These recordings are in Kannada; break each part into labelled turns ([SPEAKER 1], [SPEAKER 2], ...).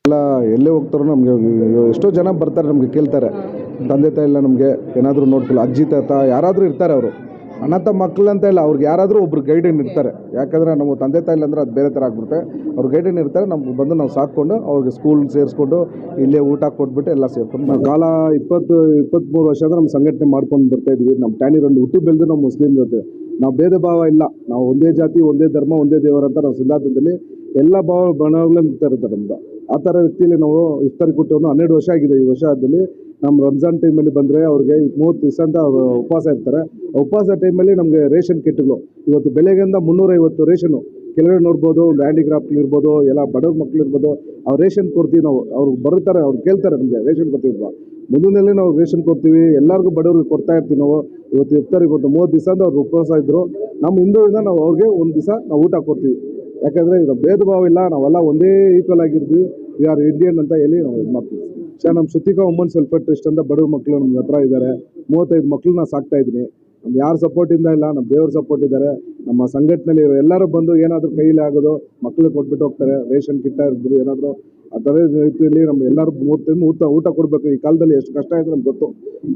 [SPEAKER 1] ಎಲ್ಲ ಎಲ್ಲೇ ಹೋಗ್ತಾರೋ ನಮಗೆ ಎಷ್ಟೋ ಜನ ಬರ್ತಾರೆ, ನಮಗೆ ಕೇಳ್ತಾರೆ, ತಂದೆ ತಾಯಿ ಇಲ್ಲ ನಮಗೆ ಏನಾದರೂ ನೋಡ್ಕೊಳ್ಳಿ, ಅಜ್ಜಿ ತಾತ ಯಾರಾದರೂ ಇರ್ತಾರೆ. ಅವರು ಅನಾಥ ಮಕ್ಕಳು ಅಂತ ಇಲ್ಲ, ಅವ್ರಿಗೆ ಯಾರಾದರೂ ಒಬ್ರು ಗೈಡನ್ ಇರ್ತಾರೆ. ಯಾಕಂದರೆ ನಮ್ಮ ತಂದೆ ತಾಯಿ ಇಲ್ಲ ಅಂದರೆ ಅದು ಬೇರೆ ಥರ ಆಗ್ಬಿಡುತ್ತೆ. ಅವ್ರು ಗೈಡನ್ ಇರ್ತಾರೆ, ನಮ್ಗೆ ಬಂದು ನಾವು ಸಾಕ್ಕೊಂಡು ಅವ್ರಿಗೆ ಸ್ಕೂಲ್ ಸೇರಿಸ್ಕೊಂಡು ಇಲ್ಲೇ ಊಟ ಕೊಟ್ಬಿಟ್ಟು ಎಲ್ಲ ಸೇರ್ಕೊಂಡು ನಾವು ಕಾಲ 23 ವರ್ಷ ಅಂದರೆ ನಮ್ಮ ಸಂಘಟನೆ ಮಾಡ್ಕೊಂಡು ಬರ್ತಾಯಿದ್ವಿ. ನಮ್ಮ ಟ್ಯಾನಿರಲ್ಲಿ ಹುಟ್ಟಿ ಬೆಳೆದು ನಾವು ಮುಸ್ಲಿಂ ಜೊತೆ ನಾವು ಭೇದ ಭಾವ ಇಲ್ಲ. ನಾವು ಒಂದೇ ಜಾತಿ, ಒಂದೇ ಧರ್ಮ, ಒಂದೇ ದೇವರಂತ ನಾವು ಸಿದ್ಧಾಂತದಲ್ಲಿ ಎಲ್ಲ ಬಣಗಳನ್ನು ಇರ್ತಾರೆ ನಮ್ದು. ಆ ಥರ ವ್ಯಕ್ತಿಯಲ್ಲಿ ನಾವು ಇಫ್ತಾರಿ ಕೊಟ್ಟವನು 12 ವರ್ಷ ಆಗಿದೆ. ಈ ವರ್ಷದಲ್ಲಿ ನಮ್ಮ ರಂಜಾನ್ ಟೈಮಲ್ಲಿ ಬಂದರೆ ಅವ್ರಿಗೆ 30 ದಿವಸ ಅಂತ ಉಪವಾಸ ಇರ್ತಾರೆ. ಉಪವಾಸ ಟೈಮಲ್ಲಿ ನಮಗೆ ರೇಷನ್ ಕಿಟ್ಗಳು ಇವತ್ತು ಬೆಳಗ್ಗೆಯಿಂದ 350 ರೇಷನು ಕೆಳಗಡೆ ನೋಡ್ಬೋದು. ಒಂದು ಹ್ಯಾಂಡಿಕ್ರಾಫ್ಟ್ ಇರ್ಬೋದು, ಎಲ್ಲ ಬಡವ್ರ ಮಕ್ಳು ಇರ್ಬೋದು, ಅವ್ರು ರೇಷನ್ ಕೊಡ್ತೀವಿ ನಾವು. ಅವ್ರು ಬರ್ತಾರೆ, ಅವ್ರು ಕೇಳ್ತಾರೆ ನಮಗೆ ರೇಷನ್ ಕೊಡ್ತೀವಿ. ಮುಂದಿನಲ್ಲಿ ನಾವು ರೇಷನ್ ಕೊಡ್ತೀವಿ, ಎಲ್ಲರಿಗೂ ಬಡವ್ರಿಗೆ ಕೊಡ್ತಾ ಇರ್ತೀವಿ ನಾವು. ಇವತ್ತು ಇಫ್ತಾರಿಗೆ ಕೊಟ್ಟು 30 ದಿವಸ ಅಂತ ಅವ್ರು ಉಪವಾಸ ಇದ್ದರು. ನಮ್ಮ ಹಿಂದೂರಿಂದ ನಾವು ಅವ್ರಿಗೆ ಒಂದು ದಿವಸ ನಾವು ಊಟ ಕೊಡ್ತೀವಿ. ಯಾಕಂದರೆ ಇದು ಭೇದ ಭಾವ ಇಲ್ಲ, ನಾವೆಲ್ಲ ಒಂದೇ ಈಕ್ವಲ್ ಆಗಿರ್ತೀವಿ. ವಿ ಆರ್ ಇಂಡಿಯನ್ ಅಂತ ಹೇಳಿ ನಾವು ಇದು ಮಾಡ್ತೀವಿ. ಸರ್, ನಮ್ಮ ಶುತಿಕಾ ವುಮೆನ್ಸ್ ವೆಲ್ಫೇರ್ ಟ್ರಸ್ಟ್ ಅಂತ ಬಡವ್ರ ಮಕ್ಕಳು ನಮ್ಮ ಹತ್ರ ಇದ್ದಾರೆ. 35 ಮಕ್ಕಳನ್ನ ಸಾಕ್ತಾ ಇದ್ದೀನಿ. ನಮ್ಗೆ ಯಾರು ಸಪೋರ್ಟಿಂದ ಇಲ್ಲ, ನಮ್ಮ ದೇವ್ರ ಸಪೋರ್ಟ್ ಇದ್ದಾರೆ. ನಮ್ಮ ಸಂಘಟನೆಯಲ್ಲಿ ಎಲ್ಲರೂ ಬಂದು ಏನಾದರೂ ಕೈಲಿ ಆಗೋದು ಮಕ್ಕಳಿಗೆ ಕೊಟ್ಬಿಟ್ಟು ಹೋಗ್ತಾರೆ. ರೇಷನ್ ಕಿಟ್ಟ ಇರ್ಬೋದು, ಏನಾದರೂ ಆ ಥರ ರೀತಿಯಲ್ಲಿ ನಮ್ಮ ಎಲ್ಲರೂ 3 ಟೈಮ್ ಊಟ ಕೊಡಬೇಕು. ಈ ಕಾಲದಲ್ಲಿ ಎಷ್ಟು ಕಷ್ಟ ಇದೆ ನಮ್ಗೆ ಗೊತ್ತು.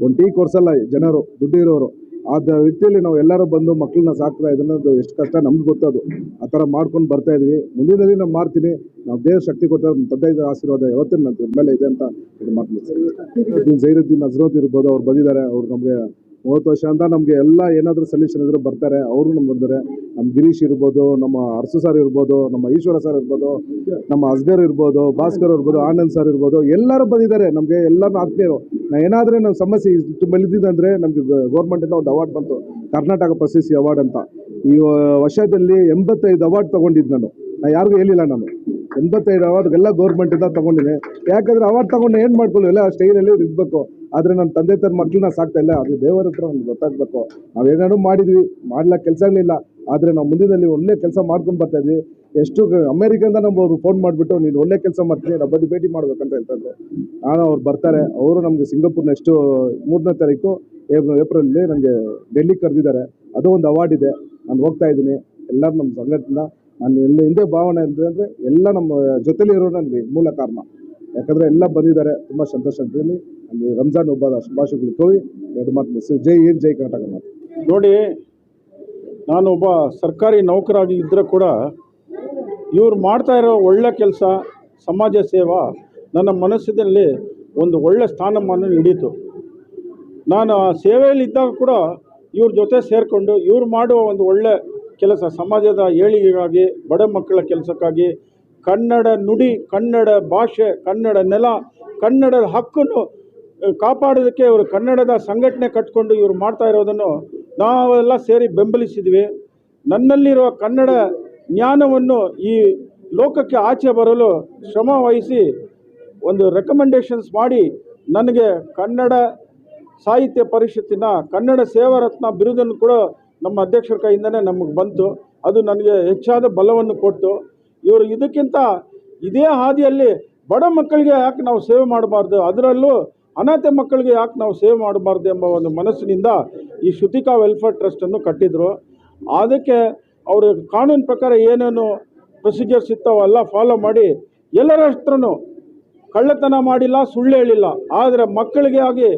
[SPEAKER 1] ಒಂದು ಟೀ ಕೊಡ್ಸಲ್ಲ ಜನರು, ದುಡ್ಡು ಇರೋರು. ಆ ರೀತಿಯಲ್ಲಿ ನಾವು ಎಲ್ಲರೂ ಬಂದು ಮಕ್ಕಳನ್ನ ಸಾಕ್ತಾ ಇದನ್ನೋದು ಎಷ್ಟು ಕಷ್ಟ ನಮ್ಗೆ ಗೊತ್ತದು. ಆ ಥರ ಮಾಡ್ಕೊಂಡು ಬರ್ತಾ ಇದ್ವಿ. ಮುಂದಿನಲ್ಲಿ ನಾವು ಮಾಡ್ತೀನಿ. ನಾವು ದೇವ್ರ ಶಕ್ತಿ ಕೊಟ್ಟಾರೆ, ನಮ್ಮ ತಂದೆ ಆಶೀರ್ವಾದ ಯಾವತ್ತಿನ ನನ್ನ ಮೇಲೆ ಇದೆ ಅಂತ ಇದು ಮಾಡ್ತೀನಿ. ಜೈರುದ್ದೀನ್ ಹಜ್ರೋತ್ ಇರ್ಬೋದು, ಅವ್ರು ಬಂದಿದ್ದಾರೆ. ಅವ್ರು ನಮಗೆ 30 ವರ್ಷ ಅಂತ ನಮಗೆ ಎಲ್ಲ ಏನಾದರೂ ಸೊಲ್ಯೂಷನ್ ಇದ್ರೂ ಬರ್ತಾರೆ. ಅವರು ನಮ್ಗೆ ಬಂದರೆ ನಮ್ಮ ಗಿರೀಶ್ ಇರ್ಬೋದು, ನಮ್ಮ ಅರಸು ಸರ್ ಇರ್ಬೋದು, ನಮ್ಮ ಈಶ್ವರ ಸರ್ ಇರ್ಬೋದು, ನಮ್ಮ ಅಸ್ಗರ್ ಇರ್ಬೋದು, ಭಾಸ್ಕರ್ ಇರ್ಬೋದು, ಆನಂದ್ ಸರ್ ಇರ್ಬೋದು, ಎಲ್ಲರೂ ಬಂದಿದ್ದಾರೆ. ನಮಗೆ ಎಲ್ಲರೂ ಆತ್ಮೀಯರು. ಏನಾದರೂ ನಮ್ಮ ಸಮಸ್ಯೆ ಇದ್ದಿದ್ದಂದರೆ ನಮಗೆ ಗೌರ್ಮೆಂಟಿಂದ ಒಂದು ಅವಾರ್ಡ್ ಬಂತು, ಕರ್ನಾಟಕ ಪ್ರಶಸ್ತಿ ಅವಾರ್ಡ್ ಅಂತ. ಈ ವರ್ಷದಲ್ಲಿ 85 ಅವಾರ್ಡ್ ತೊಗೊಂಡಿದ್ದು ನಾನು ಯಾರಿಗೂ ಹೇಳಿಲ್ಲ. ನಾನು 85 ಅವಾರ್ಡ್ ಎಲ್ಲ ಗೌರ್ಮೆಂಟಿಂದ ತೊಗೊಂಡಿದ್ದೆ. ಯಾಕಂದರೆ ಅವಾರ್ಡ್ ತೊಗೊಂಡು ಏನು ಮಾಡ್ಕೊಳ್ಳಿ, ಎಲ್ಲ ಸ್ಟೈಲಲ್ಲಿ ಇರಬೇಕು. ಆದರೆ ನಮ್ಮ ತಂದೆ ತಾಯಿ ಮಕ್ಕಳನ್ನ ಸಾಕ್ತಾ ಇಲ್ಲ, ಅದು ದೇವರ ಹತ್ರ ನಮ್ಗೆ ಗೊತ್ತಾಗಬೇಕು. ನಾವು ಏನಾದ್ರು ಮಾಡಿದ್ವಿ, ಮಾಡ್ಲಿಕ್ಕೆ ಕೆಲಸಗಳಿಲ್ಲ. ಆದರೆ ನಾವು ಮುಂದಿನಲ್ಲಿ ಒಳ್ಳೆ ಕೆಲಸ ಮಾಡ್ಕೊಂಡು ಬರ್ತಾಯಿದ್ವಿ. ಎಷ್ಟು ಅಮೇರಿಕದಿಂದ ನಮ್ಮವರು ಫೋನ್ ಮಾಡಿಬಿಟ್ಟು ನೀನು ಒಳ್ಳೆ ಕೆಲಸ ಮಾಡ್ತೀನಿ, ನಾವು ಬಂದು ಭೇಟಿ ಮಾಡ್ಬೇಕಂತ ಹೇಳ್ತಾಯಿದ್ರು. ಅವ್ರು ಬರ್ತಾರೆ. ಅವರು ನಮಗೆ ಸಿಂಗಾಪುರ್ ನೆಕ್ಸ್ಟು 3ನೇ ತಾರೀಕು ಏಪ್ರಿಲಲ್ಲಿ ನನಗೆ ಡೆಲ್ಲಿಗೆ ಕರೆದಿದ್ದಾರೆ. ಅದು ಒಂದು ಅವಾರ್ಡ್ ಇದೆ. ನಾನು ಹೋಗ್ತಾ ಇದ್ದೀನಿ. ಎಲ್ಲರೂ ನಮ್ಮ ಸಂಘಟನೆ ನಾನು ಎಲ್ಲ ಹಿಂದೆ ಭಾವನೆ ಅಂದರೆ ಎಲ್ಲ ನಮ್ಮ ಜೊತೆಲಿ ಇರೋ ನನಗೆ ಮೂಲ ಕಾರಣ. ಯಾಕಂದರೆ ಎಲ್ಲ ಬಂದಿದ್ದಾರೆ. ತುಂಬ ಸಂತೋಷ ಅಂತೇಳಿ ಅಲ್ಲಿ ರಂಜಾನ್ ಹಬ್ಬದ ಶುಭಾಶಯಗಳು ಕೋರಿ 2 ಮಾತು ಮುಗಿಸಿ ಜೈ ಹಿಂದ್, ಜೈ ಕರ್ನಾಟಕ ಮಾತು.
[SPEAKER 2] ನೋಡಿ, ನಾನು ಒಬ್ಬ ಸರ್ಕಾರಿ ನೌಕರಾಗಿ ಇದ್ದರೂ ಕೂಡ ಇವ್ರು ಮಾಡ್ತಾ ಇರೋ ಒಳ್ಳೆ ಕೆಲಸ, ಸಮಾಜ ಸೇವಾ ನನ್ನ ಮನಸ್ಸಿನಲ್ಲಿ ಒಂದು ಒಳ್ಳೆ ಸ್ಥಾನಮಾನ ಹಿಡೀತು. ನಾನು ಆ ಸೇವೆಯಲ್ಲಿದ್ದಾಗ ಕೂಡ ಇವ್ರ ಜೊತೆ ಸೇರಿಕೊಂಡು ಇವ್ರು ಮಾಡುವ ಒಂದು ಒಳ್ಳೆ ಕೆಲಸ, ಸಮಾಜದ ಏಳಿಗೆಗಾಗಿ, ಬಡ ಮಕ್ಕಳ ಕೆಲಸಕ್ಕಾಗಿ, ಕನ್ನಡ ನುಡಿ, ಕನ್ನಡ ಭಾಷೆ, ಕನ್ನಡ ನೆಲ, ಕನ್ನಡದ ಹಕ್ಕನ್ನು ಕಾಪಾಡೋದಕ್ಕೆ ಇವರು ಕನ್ನಡದ ಸಂಘಟನೆ ಕಟ್ಕೊಂಡು ಇವರು ಮಾಡ್ತಾ ಇರೋದನ್ನು ನಾವೆಲ್ಲ ಸೇರಿ ಬೆಂಬಲಿಸಿದ್ವಿ. ನನ್ನಲ್ಲಿರುವ ಕನ್ನಡ ಜ್ಞಾನವನ್ನು ಈ ಲೋಕಕ್ಕೆ ಆಚೆ ಬರಲು ಶ್ರಮ ವಹಿಸಿ ಒಂದು ರೆಕಮೆಂಡೇಷನ್ಸ್ ಮಾಡಿ ನನಗೆ ಕನ್ನಡ ಸಾಹಿತ್ಯ ಪರಿಷತ್ತಿನ ಕನ್ನಡ ಸೇವಾರತ್ನ ಬಿರುದನ್ನು ಕೂಡ ನಮ್ಮ ಅಧ್ಯಕ್ಷರ ಕೈಯಿಂದನೇ ನಮಗೆ ಬಂತು. ಅದು ನನಗೆ ಹೆಚ್ಚಾದ ಬಲವನ್ನು ಕೊಟ್ಟು, ಇವರು ಇದಕ್ಕಿಂತ ಇದೇ ಹಾದಿಯಲ್ಲಿ ಬಡ ಮಕ್ಕಳಿಗೆ ಯಾಕೆ ನಾವು ಸೇವೆ ಮಾಡಬಾರ್ದು, ಅದರಲ್ಲೂ ಅನಾಥ ಮಕ್ಕಳಿಗೆ ಯಾಕೆ ನಾವು ಸೇವೆ ಮಾಡಬಾರ್ದು ಎಂಬ ಒಂದು ಮನಸ್ಸಿನಿಂದ ಈ ಶುತಿಕಾ ವೆಲ್ಫೇರ್ ಟ್ರಸ್ಟನ್ನು ಕಟ್ಟಿದರು. ಅದಕ್ಕೆ ಅವರು ಕಾನೂನು ಪ್ರಕಾರ ಏನೇನು ಪ್ರೊಸೀಜರ್ಸ್ ಇರ್ತಾವಲ್ಲ ಫಾಲೋ ಮಾಡಿ ಎಲ್ಲರ ಹತ್ರನೂ ಕಳ್ಳತನ ಮಾಡಿಲ್ಲ, ಸುಳ್ಳು ಹೇಳಿಲ್ಲ. ಆದರೆ ಮಕ್ಕಳಿಗೆ ಆಗಿ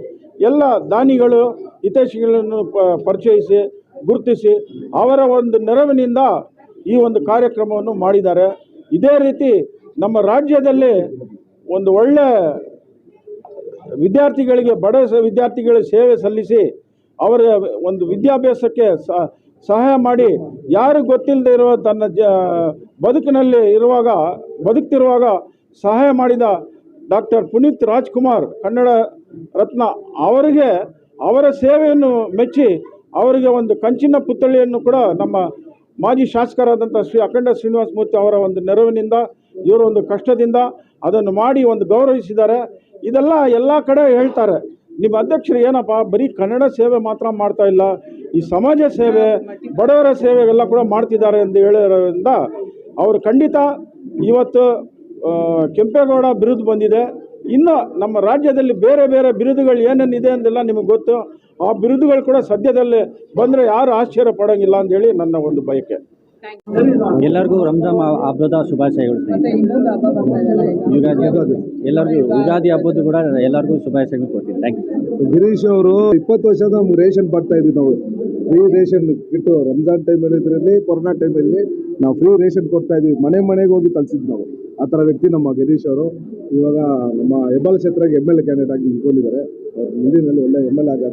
[SPEAKER 2] ಎಲ್ಲ ದಾನಿಗಳು, ಹಿತೈಷಿಗಳನ್ನು ಪರಿಚಯಿಸಿ ಗುರುತಿಸಿ ಅವರ ಒಂದು ನೆರವಿನಿಂದ ಈ ಒಂದು ಕಾರ್ಯಕ್ರಮವನ್ನು ಮಾಡಿದ್ದಾರೆ. ಇದೇ ರೀತಿ ನಮ್ಮ ರಾಜ್ಯದಲ್ಲಿ ಒಂದು ಒಳ್ಳೆ ವಿದ್ಯಾರ್ಥಿಗಳಿಗೆ, ಬಡ ವಿದ್ಯಾರ್ಥಿಗಳಿಗೆ ಸೇವೆ ಸಲ್ಲಿಸಿ ಅವರ ಒಂದು ವಿದ್ಯಾಭ್ಯಾಸಕ್ಕೆ ಸಹಾಯ ಮಾಡಿ, ಯಾರು ಗೊತ್ತಿಲ್ಲದೆ ಇರುವ ತನ್ನ ಬದುಕಿನಲ್ಲಿ ಬದುಕ್ತಿರುವಾಗ ಸಹಾಯ ಮಾಡಿದ ಡಾಕ್ಟರ್ ಪುನೀತ್ ರಾಜ್ಕುಮಾರ್ ಕನ್ನಡ ರತ್ನ ಅವರಿಗೆ ಅವರ ಸೇವೆಯನ್ನು ಮೆಚ್ಚಿ ಅವರಿಗೆ ಒಂದು ಕಂಚಿನ ಪುತ್ಥಳಿಯನ್ನು ಕೂಡ ನಮ್ಮ ಮಾಜಿ ಶಾಸಕರಾದಂಥ ಶ್ರೀ ಅಖಂಡ ಶ್ರೀನಿವಾಸ ಮೂರ್ತಿ ಅವರ ಒಂದು ನೆರವಿನಿಂದ, ಇವರ ಒಂದು ಕಷ್ಟದಿಂದ ಅದನ್ನು ಮಾಡಿ ಒಂದು ಗೌರವಿಸಿದ್ದಾರೆ. ಇದೆಲ್ಲ ಎಲ್ಲ ಕಡೆ ಹೇಳ್ತಾರೆ, ನಿಮ್ಮ ಅಧ್ಯಕ್ಷರು ಏನಪ್ಪ ಬರೀ ಕನ್ನಡ ಸೇವೆ ಮಾತ್ರ ಮಾಡ್ತಾ ಇಲ್ಲ, ಈ ಸಮಾಜ ಸೇವೆ, ಬಡವರ ಸೇವೆಗೆಲ್ಲ ಕೂಡ ಮಾಡ್ತಿದ್ದಾರೆ ಎಂದು ಹೇಳಿರೋದ್ರಿಂದ ಅವರು ಖಂಡಿತ ಇವತ್ತು ಕೆಂಪೇಗೌಡ ಬಿರುದು ಬಂದಿದೆ. ಇನ್ನು ನಮ್ಮ ರಾಜ್ಯದಲ್ಲಿ ಬೇರೆ ಬೇರೆ ಬಿರುದುಗಳು ಏನೇನಿದೆ ಅಂತೆಲ್ಲ ನಿಮಗೆ ಗೊತ್ತು. ಆ ಬಿರುದುಗಳು ಕೂಡ ಸದ್ಯದಲ್ಲೇ ಬಂದರೆ ಯಾರು ಆಶ್ಚರ್ಯ ಪಡೋಂಗಿಲ್ಲ ಅಂಥೇಳಿ ನನ್ನ ಒಂದು ಬಯಕೆ.
[SPEAKER 3] ಎಲ್ಲರಿಗೂ ರಂಜಾನ್ ಹಬ್ಬದ ಶುಭಾಶಯಗಳು ಸ್ನೇಹಿತರೆ.
[SPEAKER 4] ಮತ್ತೆ ಇನ್ನೊಂದು ಹಬ್ಬ ಬರ್ತಾ ಇದೆಯಲ್ಲ ಈಗ.
[SPEAKER 3] ಯುಗಾದಿ ಎಲ್ಲರಿಗೂ ಯುಗಾದಿ ಹಬ್ಬದ್ದು ಕೂಡ ಎಲ್ಲರಿಗೂ ಶುಭಾಶಯಗಳು ಕೊಡ್ತೀನಿ. Thank you.
[SPEAKER 1] ಗಿರೀಶ್ ಅವರು 20 ವರ್ಷದ ನಮ್ಗೆ ರೇಷನ್ ಬರ್ತಾ ಇದ್ವಿ ನಾವು. ಫ್ರೀ ರೇಷನ್ ಬಿಟ್ಟು ರಂಜಾನ್ ಟೈಮಲ್ಲಿ ಇದರಲ್ಲಿ ಕೊರೋನಾ ಟೈಮಲ್ಲಿ ನಾವು ಫ್ರೀ ರೇಷನ್ ಕೊಡ್ತಾ ಇದ್ವಿ. ಮನೆಗೆ ಹೋಗಿ ತಲುಪಿಸಿದ್ವಿ ನಾವು. ಆ ಥರ ವ್ಯಕ್ತಿ ನಮ್ಮ ಗಿರೀಶ್ ಅವರು. ಇವಾಗ ನಮ್ಮ ಹೆಬ್ಬಾಳ ಕ್ಷೇತ್ರಕ್ಕೆ MLA ಕ್ಯಾಂಡಿಡೇಟ್ ಆಗಿ ನಿಂತ್ಕೊಂಡಿದ್ದಾರೆ. ಅವ್ರು ಮುಂದಿನಲ್ಲಿ ಒಳ್ಳೆ MLA ಆಗಿ